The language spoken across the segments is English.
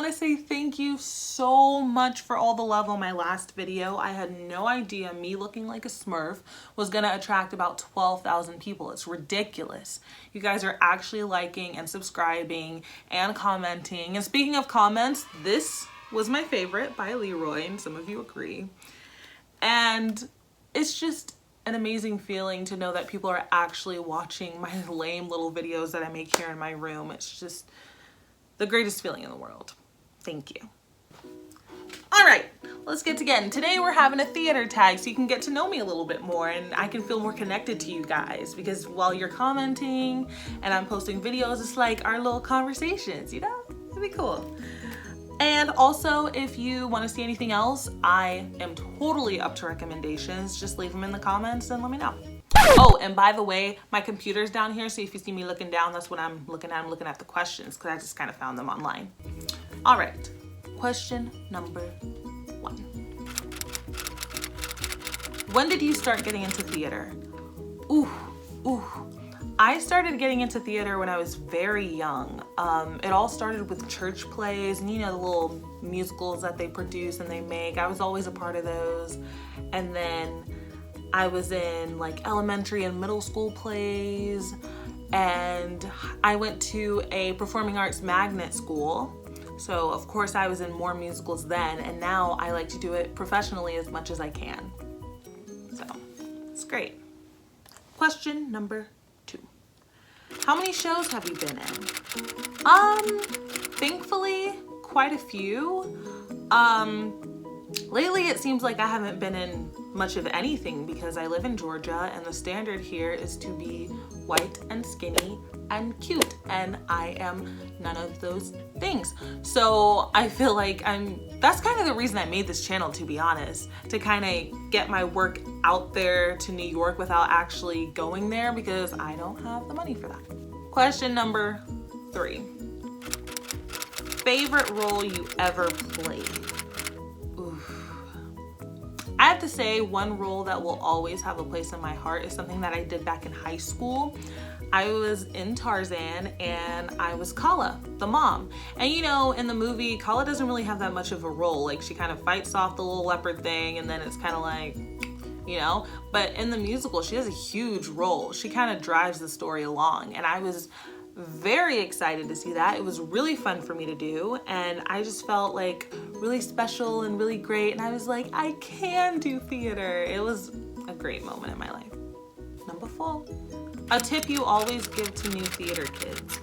want to say thank you so much for all the love on my last video. I had no idea me looking like a Smurf was going to attract about 12,000 people. It's ridiculous. You guys are actually liking and subscribing and commenting. And speaking of comments, this was my favorite by Leroy, and some of you agree. And it's just an amazing feeling to know that people are actually watching my lame little videos that I make here in my room. It's just the greatest feeling in the world. Thank you. All right, let's get to getting. Today we're having a theater tag so you can get to know me a little bit more and I can feel more connected to you guys, because while you're commenting and I'm posting videos, it's like our little conversations, you know? It'd be cool. And also, if you want to see anything else, I am totally up to recommendations. Just leave them in the comments and let me know. Oh, and by the way, my computer's down here, so if you see me looking down, that's what I'm looking at. I'm looking at the questions because I just kind of found them online. All right, question number 1. When did you start getting into theater? Ooh. I started getting into theater when I was very young. It all started with church plays and, you know, the little musicals that they produce and they make. I was always a part of those. And then I was in like elementary and middle school plays, and I went to a performing arts magnet school. So of course I was in more musicals then, and now I like to do it professionally as much as I can. So it's great. Question number 2. How many shows have you been in? Thankfully, quite a few. Lately it seems like I haven't been in much of anything because I live in Georgia and the standard here is to be white and skinny and cute, and I am none of those things. So I feel like that's kind of the reason I made this channel, to be honest, to kind of get my work out there to New York without actually going there, because I don't have the money for that. Question number 3. Favorite role you ever played? I have to say, one role that will always have a place in my heart is something that I did back in high school. I was in Tarzan and I was Kala, the mom. And you know, in the movie, Kala doesn't really have that much of a role. Like, she kind of fights off the little leopard thing and then it's kind of like, you know, but in the musical, she has a huge role. She kind of drives the story along, and I was very excited to see that. It was really fun for me to do, and I just felt like really special and really great, and I was like, I can do theater. It was a great moment in my life. Number 4, a tip you always give to new theater kids.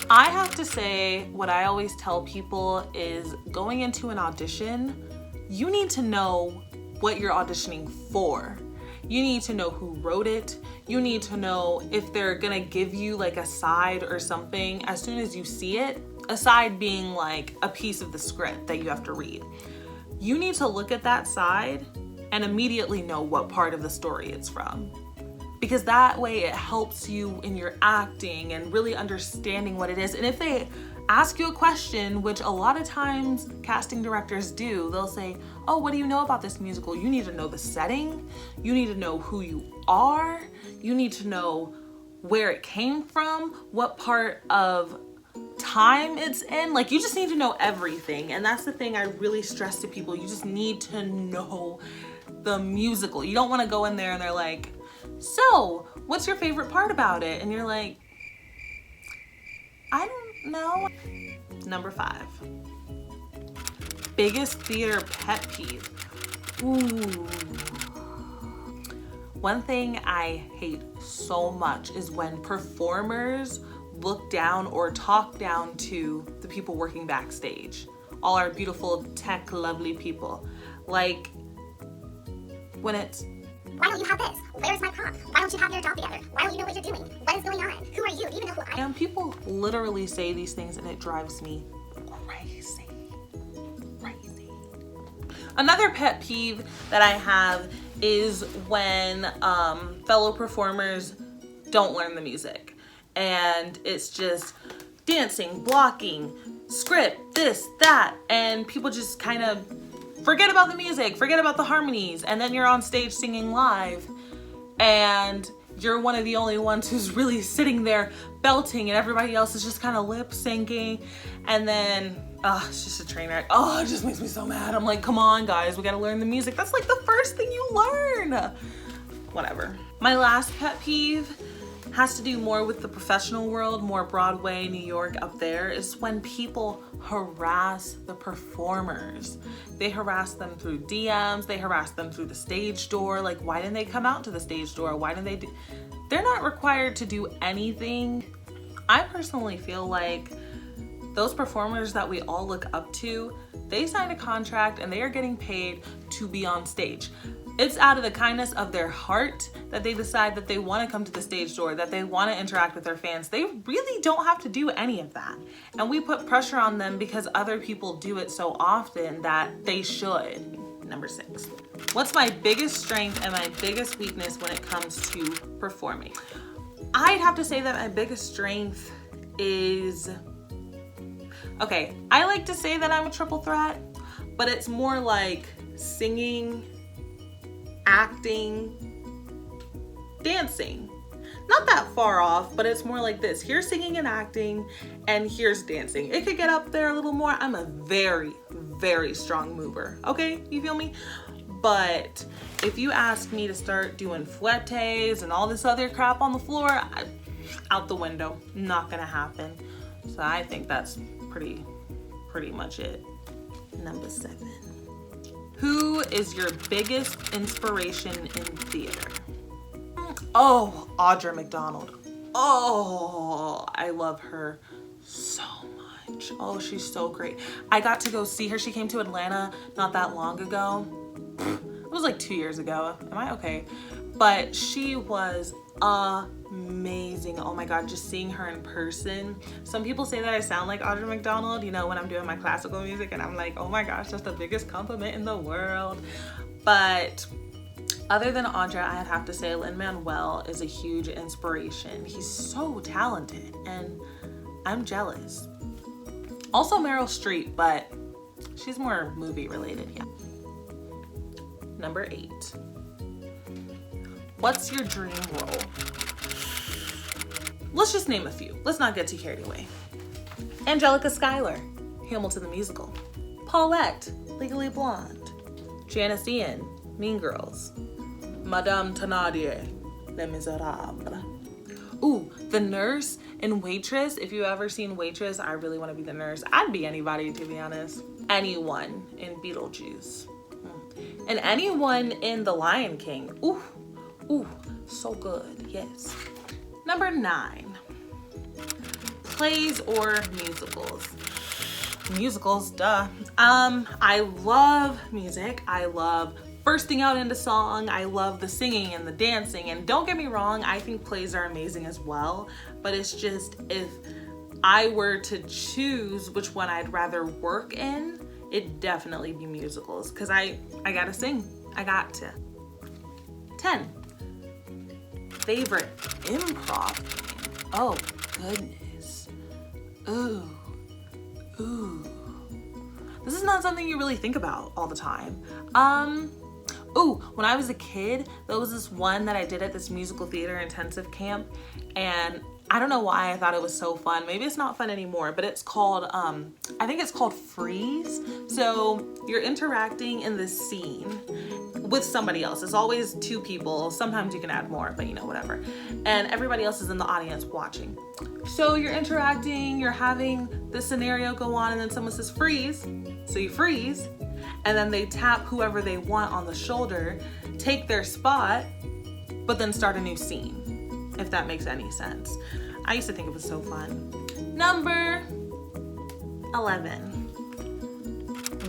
I have to say, what I always tell people is, going into an audition, you need to know what you're auditioning for. You need to know who wrote it. You need to know if they're gonna give you like a side or something as soon as you see it, a side being like a piece of the script that you have to read. You need to look at that side and immediately know what part of the story it's from, because that way it helps you in your acting and really understanding what it is. And if they ask you a question, which a lot of times casting directors do, they'll say, oh, what do you know about this musical? You need to know the setting. You need to know who you are. You need to know where it came from, what part of time it's in. Like, you just need to know everything. And that's the thing I really stress to people. You just need to know the musical. You don't want to go in there and they're like, so what's your favorite part about it? And you're like, I don't know. Number 5. Biggest theater pet peeve. Ooh. One thing I hate so much is when performers look down or talk down to the people working backstage. All our beautiful tech lovely people. Like, when it's, why don't you have this? Where's my prop? Why don't you have your job together? Why don't you know what you're doing? What is going on? Who are you? Do you even know who I am? And people literally say these things and it drives me crazy. Another pet peeve that I have is when fellow performers don't learn the music. And it's just dancing, blocking, script, this, that, and people just kind of forget about the music, forget about the harmonies, and then you're on stage singing live and you're one of the only ones who's really sitting there belting and everybody else is just kind of lip syncing. And then, it's just a train wreck. Oh, it just makes me so mad. I'm like, come on guys, we gotta learn the music. That's like the first thing you learn. Whatever. My last pet peeve has to do more with the professional world, more Broadway, New York up there, is when people harass the performers. They harass them through DMs, they harass them through the stage door. Like, why didn't they come out to the stage door? Why didn't they do? They're not required to do anything. I personally feel like those performers that we all look up to, they signed a contract and they are getting paid to be on stage. It's out of the kindness of their heart that they decide that they want to come to the stage door, that they want to interact with their fans. They really don't have to do any of that. And we put pressure on them because other people do it so often that they should. Number 6. What's my biggest strength and my biggest weakness when it comes to performing? I'd have to say that my biggest strength is, okay, I like to say that I'm a triple threat, but it's more like singing, acting, dancing. Not that far off, but it's more like this. Here's singing and acting, and here's dancing. It could get up there a little more. I'm a very, very strong mover. Okay, you feel me? But if you ask me to start doing fouettes and all this other crap on the floor, out the window. Not gonna happen. So I think that's pretty much it. Number 7. Who is your biggest inspiration in theater? Oh, Audra McDonald. Oh, I love her so much. Oh, she's so great. I got to go see her. She came to Atlanta not that long ago. It was like 2 years ago. Am I okay? But she was amazing. Oh my God, just seeing her in person. Some people say that I sound like Audra McDonald, you know, when I'm doing my classical music, and I'm like, oh my gosh, that's the biggest compliment in the world. But other than Audra, I'd have to say Lin-Manuel is a huge inspiration. He's so talented and I'm jealous. Also Meryl Streep, but she's more movie related, yeah. Number 8. What's your dream role? Let's just name a few. Let's not get too carried away. Angelica Schuyler, Hamilton the Musical. Paulette, Legally Blonde. Janice Ian, Mean Girls. Madame Thénardier, Les Miserables. Ooh, the nurse in Waitress. If you've ever seen Waitress, I really want to be the nurse. I'd be anybody, to be honest. Anyone in Beetlejuice. And anyone in The Lion King. Ooh, ooh, so good, yes. Number 9, plays or musicals? Musicals, duh. I love music. I love bursting out into song. I love the singing and the dancing. And don't get me wrong, I think plays are amazing as well. But it's just, if I were to choose which one I'd rather work in, it'd definitely be musicals. Cause I gotta sing, I got to. 10, favorite improv game. Oh goodness. Ooh. This is not something you really think about all the time. Ooh, when I was a kid, there was this one that I did at this musical theater intensive camp, and I don't know why I thought it was so fun. Maybe it's not fun anymore, but it's called, I think it's called Freeze. So you're interacting in this scene with somebody else. It's always 2 people. Sometimes you can add more, but you know, whatever. And everybody else is in the audience watching. So you're interacting, you're having the scenario go on, and then someone says freeze. So you freeze, and then they tap whoever they want on the shoulder, take their spot, but then start a new scene, if that makes any sense. I used to think it was so fun. Number 11.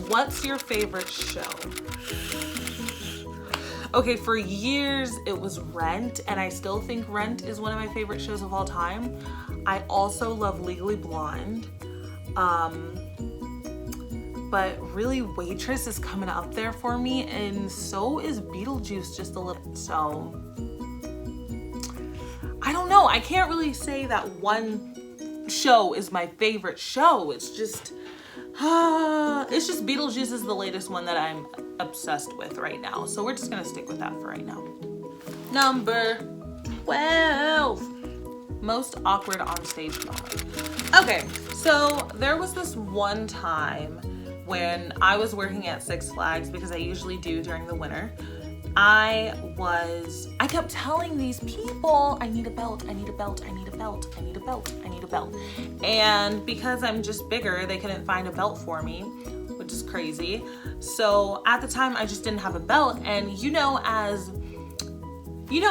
What's your favorite show? Okay, for years it was Rent, and I still think Rent is one of my favorite shows of all time. I also love Legally Blonde. But really Waitress is coming up there for me, and so is Beetlejuice just a little. So I don't know, I can't really say that one show is my favorite show. It's just Beetlejuice is the latest one that I'm obsessed with right now. So we're just gonna stick with that for right now. Number 12. Most awkward on stage moment. Okay, so there was this one time when I was working at Six Flags, because I usually do during the winter. I kept telling these people, I need a belt, I need a belt, I need a belt, I need a belt, I need a belt. And because I'm just bigger, they couldn't find a belt for me, which is crazy. So at the time, I just didn't have a belt. And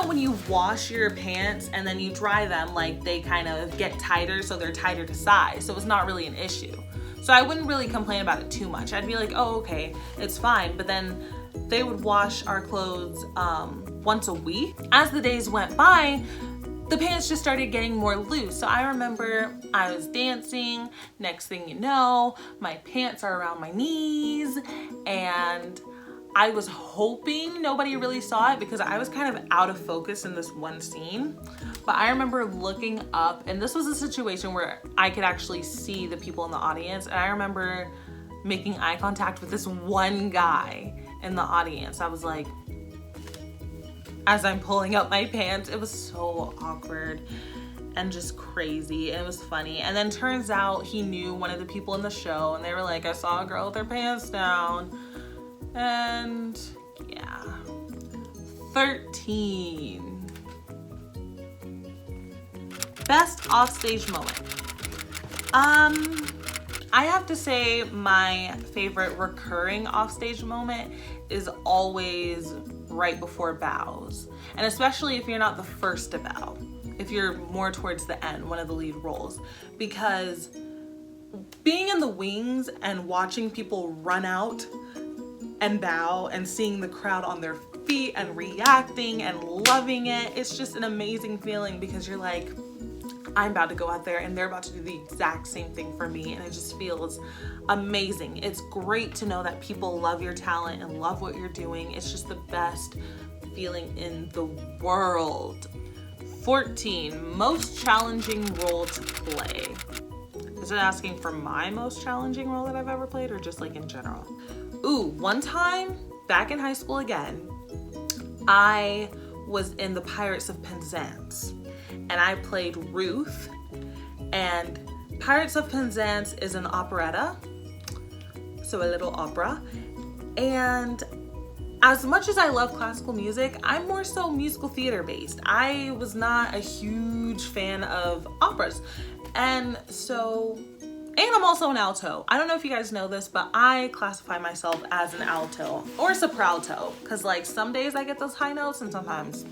when you wash your pants and then you dry them, like they kind of get tighter, so they're tighter to size. So it's not really an issue. So I wouldn't really complain about it too much. I'd be like, oh, okay, it's fine. But then they would wash our clothes once a week. As the days went by, the pants just started getting more loose. So I remember I was dancing. Next thing you know, my pants are around my knees, and I was hoping nobody really saw it because I was kind of out of focus in this one scene. But I remember looking up, and this was a situation where I could actually see the people in the audience. And I remember making eye contact with this one guy in the audience. I was like, as I'm pulling up my pants, it was so awkward and just crazy. It was funny. And then turns out he knew one of the people in the show, and they were like, I saw a girl with her pants down. And yeah. 13. Best offstage moment. I have to say my favorite recurring offstage moment is always right before bows. And especially if you're not the first to bow. If you're more towards the end, one of the lead roles. Because being in the wings and watching people run out and bow and seeing the crowd on their feet and reacting and loving it, it's just an amazing feeling because you're like, I'm about to go out there and they're about to do the exact same thing for me, and it just feels amazing. It's great to know that people love your talent and love what you're doing. It's just the best feeling in the world. 14, most challenging role to play. Is it asking for my most challenging role that I've ever played, or just like in general? Ooh, one time back in high school again, I was in the Pirates of Penzance. And I played Ruth, and Pirates of Penzance is an operetta, so a little opera. And as much as I love classical music, I'm more so musical theater based. I was not a huge fan of operas. And I'm also an alto. I don't know if you guys know this, but I classify myself as an alto or sopralto, because like some days I get those high notes and sometimes.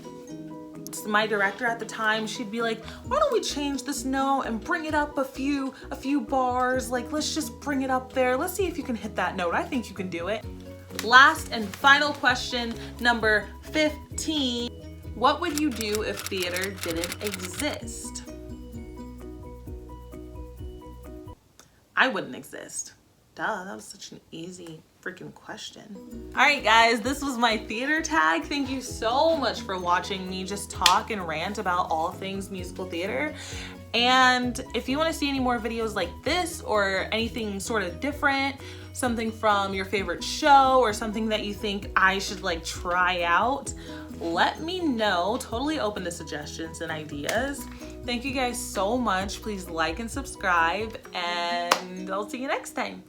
My director at the time, she'd be like, why don't we change this note and bring it up a few bars, like let's just bring it up there, let's see if you can hit that note, I think you can do it. Last and final question, number 15. What would you do if theater didn't exist? I wouldn't exist. Duh, that was such an easy freaking question. All right, guys, this was my theater tag. Thank you so much for watching me just talk and rant about all things musical theater. And if you want to see any more videos like this or anything sort of different, something from your favorite show or something that you think I should like try out, let me know. Totally open to suggestions and ideas. Thank you guys so much. Please like and subscribe, and I'll see you next time.